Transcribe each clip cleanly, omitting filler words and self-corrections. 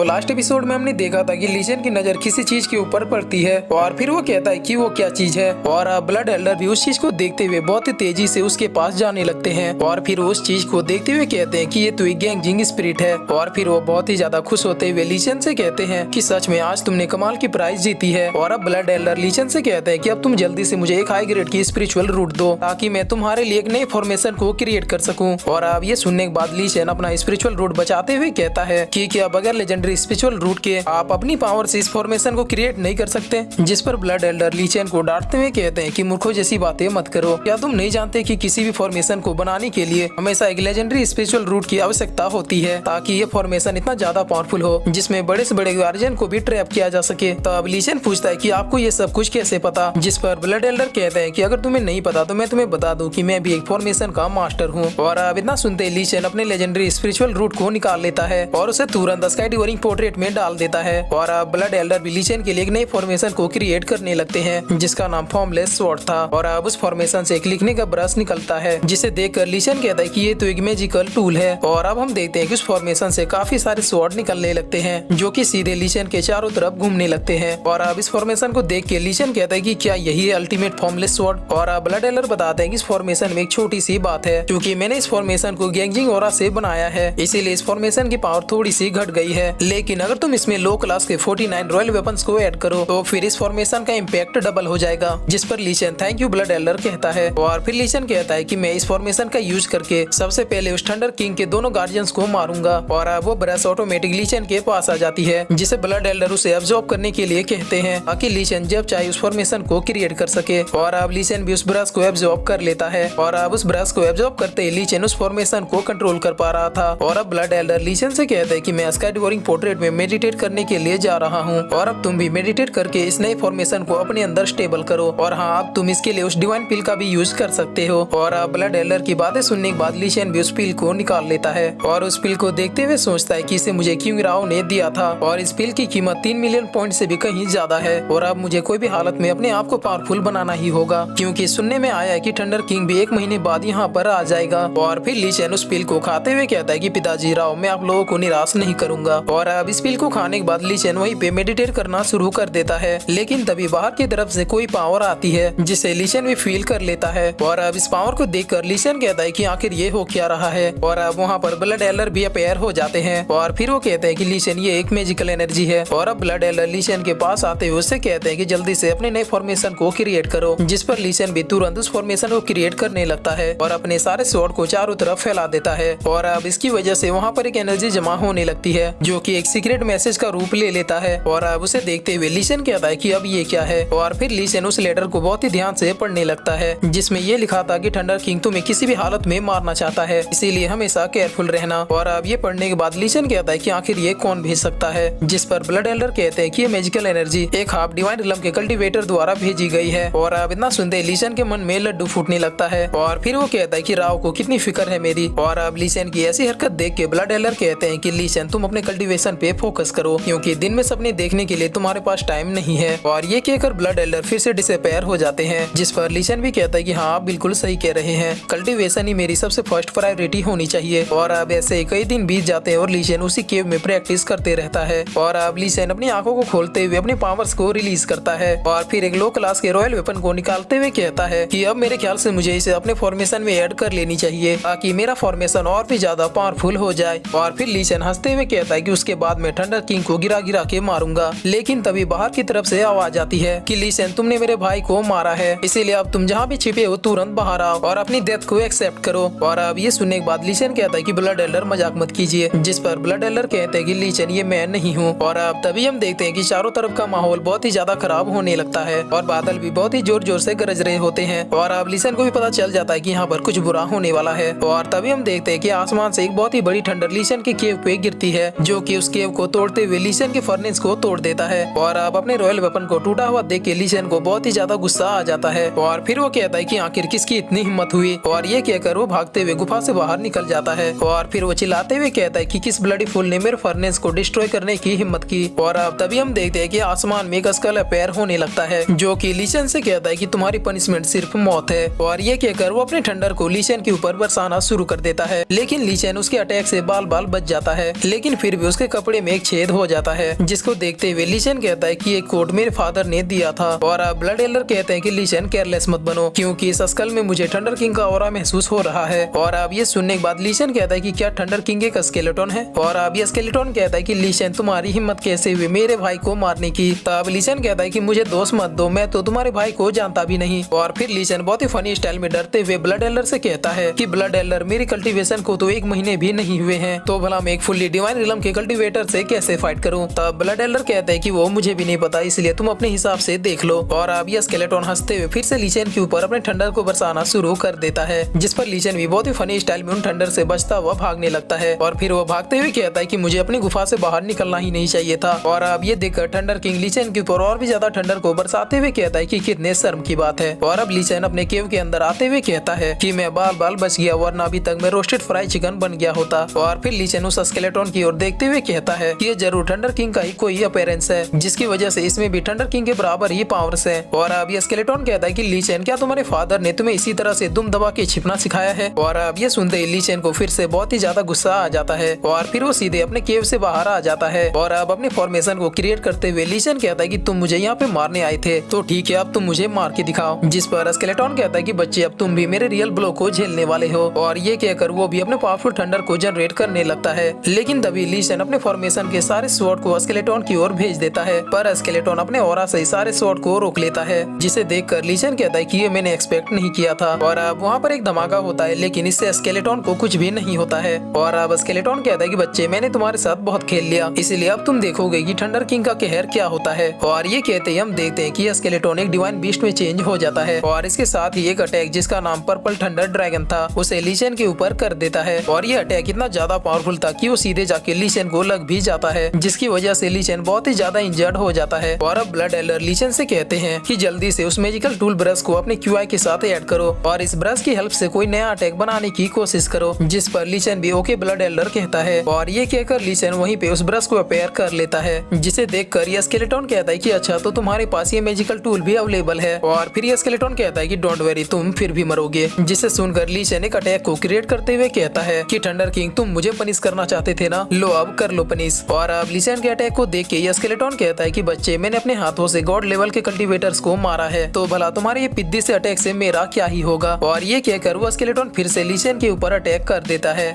तो last episode में हमने देखा था कि लीशन की नजर किसी चीज के ऊपर पड़ती है और फिर वो कहता है कि वो क्या चीज है और ब्लड एल्डर भी उस चीज को देखते हुए बहुत ही तेजी से उसके पास जाने लगते हैं और फिर उस चीज को देखते हुए कहते हैं कि ये तो एक गैंजिंग स्पिरिट है। और फिर वो बहुत ही ज्यादा खुश होते हुए लीशन से कहते हैं कि सच में आज तुमने कमाल की प्राइज जीती है। और अब ब्लड एल्डर लीशन से कहते हैं कि अब तुम जल्दी से मुझे एक हाई ग्रेड की स्पिरिचुअल रूट दो ताकि मैं तुम्हारे लिए एक नई फॉर्मेशन को क्रिएट कर सकूं। और अब ये सुनने के बाद लीशन अपना स्पिरिचुअल रूट बचाते हुए कहता है कि क्या बगैर लेजेंडरी स्पिरिचुअल रूट के आप अपनी पावर से इस फॉर्मेशन को क्रिएट नहीं कर सकते। जिस पर ब्लड एल्डर लीशन को डांटते हुए कहते हैं कि मूर्खों जैसी बातें मत करो। क्या तुम नहीं जानते कि किसी भी फॉर्मेशन को बनाने के लिए हमेशा एक लेजेंडरी स्पिरिचुअल रूट की आवश्यकता होती है ताकि ये फॉर्मेशन इतना ज्यादा पावरफुल हो जिसमें बड़े से बड़े गार्जियन को भी ट्रैप किया जा सके। तो अब लीशन पूछता है कि आपको ये सब कुछ कैसे पता। जिस पर ब्लड एल्डर कहते हैं कि अगर तुम्हें नहीं पता तो मैं तुम्हें बता दूं कि मैं भी एक फॉर्मेशन का मास्टर हूँ। और अब इतना सुनते लीशन अपने लेजेंडरी स्पिरिचुअल रूट को निकाल लेता है और उसे तुरंत स्काई डिवोरिंग पोर्ट्रेट में डाल देता है। और अब ब्लड एल्डर भी लीशन के लिए एक नई फॉर्मेशन को क्रिएट करने लगते हैं जिसका नाम फॉर्मलेस स्वॉर्ड था। और अब उस फॉर्मेशन से एक लिखने का ब्रश निकलता है जिसे देखकर लीशन कहता है कि ये तो एक मैजिकल टूल है। और अब हम देखते हैं कि उस फॉर्मेशन से काफी सारे स्वॉर्ड निकलने लगते हैं जो कि सीधे लीशन के चारों तरफ घूमने लगते हैं। और अब इस फॉर्मेशन को देख के लीशन कहता है कि क्या यही है अल्टीमेट फॉर्मलेस स्वॉर्ड। और अब ब्लड एल्डर बताते हैं कि इस फॉर्मेशन में एक छोटी सी बात है क्योंकि मैंने इस फॉर्मेशन को गैंजिंग ऑरा से बनाया है इसीलिए इस फॉर्मेशन की पावर थोड़ी सी घट गई है। लेकिन अगर तुम इसमें लो क्लास के 49 रॉयल वेपन्स को ऐड करो तो फिर इस फॉर्मेशन का इम्पैक्ट डबल हो जाएगा। जिस पर लीशन थैंक यू ब्लड एल्डर कहता है। और फिर लीशन कहता है कि मैं इस फॉर्मेशन का यूज करके सबसे पहले उस थंडर किंग के दोनों गार्जियंस को मारूंगा। और अब वो ब्रश ऑटोमेटिक लीशन के पास आ जाती है जिसे ब्लड एल्डर उसे अब्सॉर्ब करने के लिए कहते हैं ताकि लीशन जब चाहे उस फॉर्मेशन को क्रिएट कर सके। और अब लीशन भी उस ब्रश को अब्सॉर्ब कर लेता है और अब उस ब्रश को अब्सॉर्ब करते ही लीशन उस फॉर्मेशन को कंट्रोल कर पा रहा था। और अब ब्लड एल्डर लीशन से कहते हैं कि मैं स्काई डिवोरिंग पोर्ट्रेट में मेडिटेट करने के लिए जा रहा हूँ और अब तुम भी मेडिटेट करके इस नई फॉर्मेशन को अपने अंदर स्टेबल करो। और हाँ अब तुम इसके लिए उस डिवाइन पिल का भी यूज कर सकते हो। और अब ब्लड एल्डर की बातें सुनने के बाद लीशन भी उस पिल को निकाल लेता है और उस पिल को देखते हुए सोचता है कि इसे मुझे किंग राव ने दिया था और इस पिल की कीमत 3 मिलियन पॉइंट से भी कहीं ज्यादा है। और अब मुझे कोई भी हालत में अपने आप को पावरफुल बनाना ही होगा क्योंकि सुनने में आया है कि थंडर किंग भी 1 महीने बाद यहाँ पर आ जाएगा। और फिर लीशन उस पिल को खाते हुए कहता है कि पिताजी राव मैं आप लोगों को निराश नहीं करूंगा। और अब इस पिल को खाने के बाद लीशन वहीं पे मेडिटेट करना शुरू कर देता है। लेकिन तभी बाहर की तरफ से कोई पावर आती है जिसे लीशन भी फील कर लेता है। और अब इस पावर को देखकर लीशन कहता है कि आखिर ये हो क्या रहा है। और अब वहाँ पर ब्लड एल्डर भी अपेयर हो जाते हैं और फिर वो कहते हैं कि लीशन ये एक मैजिकल एनर्जी है। और अब ब्लड एल्डर लीशन के पास आते हुए उससे कहते हैं कि जल्दी से अपने नए फॉर्मेशन को क्रिएट करो। जिस पर लीशन भी तुरंत उस फॉर्मेशन को क्रिएट करने लगता है और अपने सारे स्वॉर्ड को चारों तरफ फैला देता है। और अब इसकी वजह से वहाँ पर एक एनर्जी जमा होने लगती है जो कि एक सीक्रेट मैसेज का रूप ले लेता है। और अब उसे देखते हुए लीशन कहता है कि अब ये क्या है। और फिर लीशन उस लेटर को बहुत ही ध्यान से पढ़ने लगता है जिसमें ये लिखा था कि थंडर किंग तुम्हें किसी भी हालत में मारना चाहता है इसीलिए हमेशा केयरफुल रहना। और अब ये पढ़ने के बाद लीशन कहता है कि आखिर ये कौन भेज सकता है। जिस पर ब्लड एल्डर कहते हैं कि ये मैजिकल एनर्जी एक हाफ डिवाइन रिलम के कल्टीवेटर द्वारा भेजी गई है। और अब इतना सुनते लीशन के मन में लड्डू फूटने लगता है और फिर वो कहता है कि राव को कितनी फिक्र है मेरी। और अब लीशन की ऐसी हरकत देख के ब्लड एल्डर कहते हैं कि लीशन तुम अपने कल्टीवेशन पे फोकस करो क्योंकि दिन में सपने देखने के लिए तुम्हारे पास टाइम नहीं है। और ये कहकर ब्लड एल्डर फिर से डिसअपेयर हो जाते हैं। जिस पर लीशन भी कहता है कि हाँ आप बिल्कुल सही कह रहे हैं, कल्टीवेशन ही मेरी सबसे फर्स्ट प्रायोरिटी होनी चाहिए। और अब ऐसे कई दिन बीत जाते हैं और लीशन उसी केव में प्रैक्टिस करते रहता है। और अब लीशन अपनी आंखों को खोलते हुए अपने पावर्स को रिलीज करता है और फिर एक लो क्लास के रॉयल वेपन को निकालते हुए कहता है कि अब मेरे ख्याल से मुझे इसे अपने फॉर्मेशन में ऐड कर लेनी चाहिए ताकि मेरा फॉर्मेशन और भी ज्यादा पावरफुल हो जाए। और फिर लीशन हंसते हुए कहता है कि उसके बाद मैं थंडर किंग को गिरा गिरा के मारूंगा। लेकिन तभी बाहर की तरफ से आवाज आती है कि लीशन तुमने मेरे भाई को मारा है इसीलिए अब तुम जहाँ भी छिपे हो तुरंत बाहर आओ और अपनी डेथ को एक्सेप्ट करो। और अब ये सुनने के बाद लीशन कहता है कि ब्लड एल्डर मजाक मत कीजिए। जिस पर ब्लड एल्डर कहते हैं कि लीशन ये मैं नहीं हूँ। और अब तभी हम देखते हैं कि चारों तरफ का माहौल बहुत ही ज्यादा खराब होने लगता है और बादल भी बहुत ही जोर जोर से गरज रहे होते हैं। और अब लीशन को भी पता चल जाता है कि यहाँ पर कुछ बुरा होने वाला है। और तभी हम देखते हैं कि आसमान से एक बहुत ही बड़ी थंडर लीशन के केव पे गिरती है जो कि उस केव को तोड़ते हुए लीशन के फर्नेस को तोड़ देता है। और अब अपने रॉयल वेपन को टूटा हुआ देख के लीशन को बहुत ही ज्यादा गुस्सा आ जाता है। और फिर वो कहता है कि आखिर किसकी इतनी हिम्मत हुई। और ये कहकर वो भागते हुए गुफा से बाहर निकल जाता है। और फिर वो चिल्लाते हुए कहता है कि किस ब्लडी फूल ने मेरे फर्नेस को डिस्ट्रॉय करने की हिम्मत की। और अब तभी हम देखते हैं कि आसमान में एक स्कल अपेयर होने लगता है जो कि लीशन से कहता है कि तुम्हारी पनिशमेंट सिर्फ मौत है। और ये कहकर वो अपने थंडर को लीशन के ऊपर बरसाना शुरू कर देता है लेकिन लीशन उसके अटैक से बाल बाल बच जाता है। लेकिन फिर भी उसके कपड़े में एक छेद हो जाता है, जिसको देखते हुए लीशन कहता है कि ये कोट मेरे फादर ने दिया था। और अब ब्लड एल्डर कहते हैं कि लीशन केयरलेस मत बनो, क्योंकि इस स्कल में मुझे थंडर किंग का ऑरा महसूस हो रहा है। और अब ये सुनने के बाद लीशन कहता है कि क्या थंडर किंग एक स्केलेटन है। और अब ये स्केलेटन कहता है कि लीशन तुम्हारी हिम्मत कैसे हुई मेरे भाई को मारने की। तब लीशन कहता है कि मुझे दोस्त मत दो, मैं तो तुम्हारे भाई को जानता भी नहीं। और फिर लीशन बहुत ही फनी स्टाइल में डरते हुए ब्लड एल्डर से कहता है कि ब्लड एल्डर मेरी कल्टीवेशन को तो 1 महीने भी नहीं हुए हैं, तो भला मैं एक फुल्ली डिवाइन रिलम के कल्टीवेटर से कैसे फाइट करूं। तब ब्लड एल्डर कहते हैं कि वो मुझे भी नहीं पता, इसलिए तुम अपने हिसाब से देख लो। और अब ये स्केलेटन हंसते हुए फिर से लीशन के ऊपर अपने थंडर को बरसाना शुरू कर देता है, जिस पर लीशन भी बहुत ही फनी स्टाइल में उन थंडर से बचता हुआ भागने लगता है। और फिर वो भागते हुए कहता है कि मुझे अपनी गुफा से बाहर निकलना ही नहीं चाहिए था। और अब ये देखकर थंडर किंग लीशन के ऊपर और भी ज्यादा थंडर को बरसाते हुए कहता है कि कितने शर्म की बात है। और अब लीशन अपने केव के अंदर आते हुए कहता है कि मैं बाल बाल बच गया, वरना अभी तक मैं रोस्टेड फ्राई चिकन बन गया होता। और फिर लीशन उस स्केलेटन की ओर देखते हुए कहता है कि ये जरूर थंडर किंग का ही कोई अपीयरेंस है, जिसकी वजह से इसमें भी थंडर किंग के बराबर ही पावर्स है। और अब ये स्केलेटन कहता है कि लीशन क्या तुम्हारे फादर ने तुम्हें इसी तरह से दुम दबा के छिपना सिखाया है। और अब ये सुनते ही लीशन को फिर से बहुत ही ज्यादा गुस्सा आ जाता है और फिर वो सीधे अपने केव से बाहर आ जाता है। और अब अपने फॉर्मेशन को क्रिएट करते हुए लीशन कहता है कि तुम मुझे यहाँ पे मारने आए थे, तो ठीक है अब तुम मुझे मार के दिखाओ। जिस पर स्केलेटन कहता है कि बच्चे अब तुम भी मेरे रियल ब्लो को झेलने वाले हो। और ये कहकर वो भी अपने पावरफुल थंडर को जनरेट करने लगता है। लेकिन तभी लीशन अपने फॉर्मेशन के सारे स्वॉर्ड को स्केलेटन की ओर भेज देता है, पर स्केलेटन अपने ऑरा से सारे स्वॉर्ड को रोक लेता है, जिसे देखकर लीशन कहता है कि ये मैंने एक्सपेक्ट नहीं किया था। और अब वहाँ पर एक धमाका होता है, लेकिन इससे स्केलेटन को कुछ भी नहीं होता है। और अब स्केलेटन कहता है कि बच्चे मैंने तुम्हारे साथ बहुत खेल लिया, इसलिए अब तुम देखोगे कि थंडर किंग का कहर क्या होता है। और ये कहते ही हम देखते हैं कि स्केलेटन एक डिवाइन बीस्ट में चेंज हो जाता है और इसके साथ ही एक अटैक जिसका नाम पर्पल थंडर ड्रैगन था उसे लीशन के ऊपर कर देता है। और ये अटैक इतना ज्यादा पावरफुल था कि वो सीधे जाके लीशन को लग भी जाता है, जिसकी वजह से लीशन बहुत ही ज्यादा इंजर्ड हो जाता है। और अब ब्लड एल्डर लीशन से कहते हैं कि जल्दी से उस मैजिकल टूल ब्रश को अपने क्यूआई के साथ ऐड करो और इस ब्रश की हेल्प से कोई नया अटैक बनाने की कोशिश करो। जिस पर लीशन भी ओके ब्लड एल्डर कहता है। और ये कहकर लीशन वहीं पे उस ब्रश को अपेयर कर लेता है, जिसे देखकर ये स्केलेटन कहता है कि अच्छा तो तुम्हारे पास ये मैजिकल टूल भी अवेलेबल है। और फिर ये स्केलेटन कहता है कि डोंट वरी तुम फिर भी मरोगे। जिसे सुनकर लीशन एक अटैक को क्रिएट करते हुए कहता है कि थंडर किंग तुम मुझे पनिश करना चाहते थे ना, लो अब कर लो पनिश। और अब लीशन के अटैक को देख के ये स्केलेटन कहता है कि बच्चे मैंने अपने हाथों से गॉड लेवल के कल्टीवेटर्स को मारा है, तो भला तुम्हारे ये पिद्दी से अटैक से मेरा क्या ही होगा। और ये कहकर वो स्केलेटन फिर से लीशन के ऊपर अटैक कर देता है।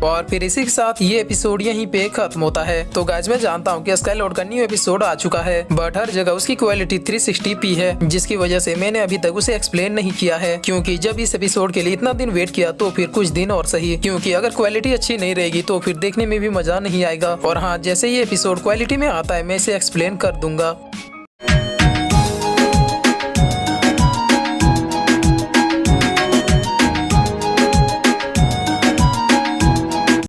और फिर इसी के साथ ये एपिसोड यहीं पे खत्म होता है। तो गाइस मैं जानता हूँ कि स्काईलॉर्ड का न्यू एपिसोड आ चुका है, बट हर जगह उसकी क्वालिटी 360p है, जिसकी वजह से मैंने अभी तक उसे एक्सप्लेन नहीं किया है, क्योंकि जब इस एपिसोड के लिए इतना दिन वेट किया तो फिर कुछ दिन और सही, क्योंकि अगर क्वालिटी अच्छी नहीं रहेगी तो फिर देखने में भी मजा नहीं आएगा। और हाँ, जैसे ये एपिसोड क्वालिटी में आता है मैं इसे एक्सप्लेन कर दूंगा।